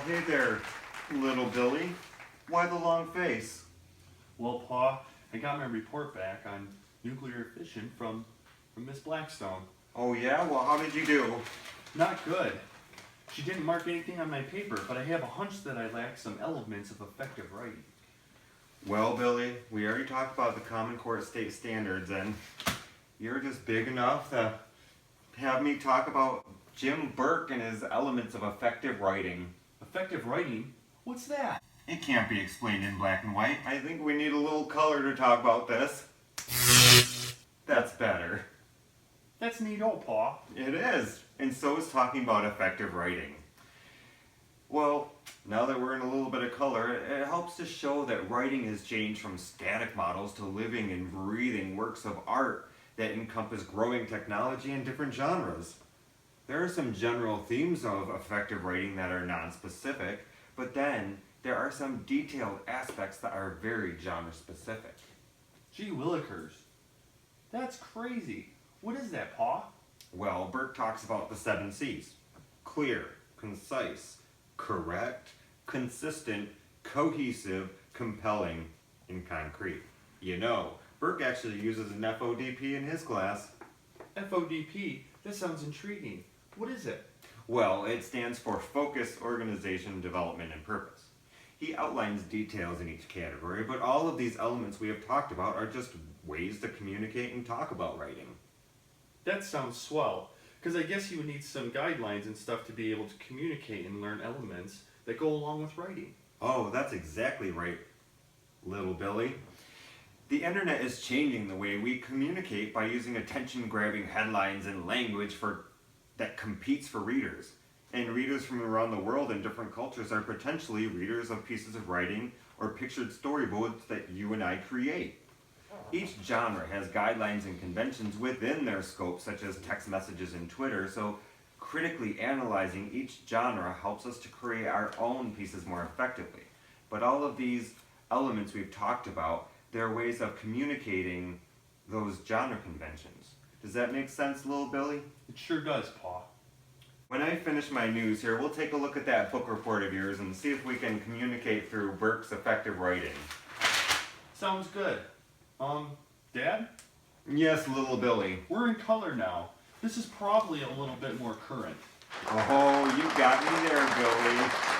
Hey there, little Billy. Why the long face? Well, Pa, I got my report back on nuclear fission from Miss Blackstone. Oh yeah? Well, how did you do? Not good. She didn't mark anything on my paper, but I have a hunch that I lack some elements of effective writing. Well, Billy, we already talked about the Common Core state standards, and you're just big enough to have me talk about Jim Burke and his elements of effective writing. Effective writing? What's that? It can't be explained in black and white. I think we need a little color to talk about this. That's better. That's neato, Pa. It is. And so is talking about effective writing. Well, now that we're in a little bit of color, it helps to show that writing has changed from static models to living and breathing works of art that encompass growing technology and different genres. There are some general themes of effective writing that are non-specific, but then there are some detailed aspects that are very genre-specific. Gee willikers. That's crazy. What is that, Pa? Well, Burke talks about the 7 C's. Clear, concise, correct, consistent, cohesive, compelling, and concrete. You know, Burke actually uses an FODP in his class. FODP? That sounds intriguing. What is it? Well, it stands for Focus, Organization, Development, and Purpose. He outlines details in each category, but all of these elements we have talked about are just ways to communicate and talk about writing. That sounds swell, because I guess you would need some guidelines and stuff to be able to communicate and learn elements that go along with writing. Oh, that's exactly right, little Billy. The internet is changing the way we communicate by using attention-grabbing headlines and language that competes for readers. And readers from around the world in different cultures are potentially readers of pieces of writing or pictured storyboards that you and I create. Each genre has guidelines and conventions within their scope, such as text messages and Twitter, so critically analyzing each genre helps us to create our own pieces more effectively. But all of these elements we've talked about, they're ways of communicating those genre conventions. Does that make sense, little Billy? It sure does, Pa. When I finish my news here, we'll take a look at that book report of yours and see if we can communicate through Burke's effective writing. Sounds good. Dad? Yes, little Billy. We're in color now. This is probably a little bit more current. Oh, you got me there, Billy.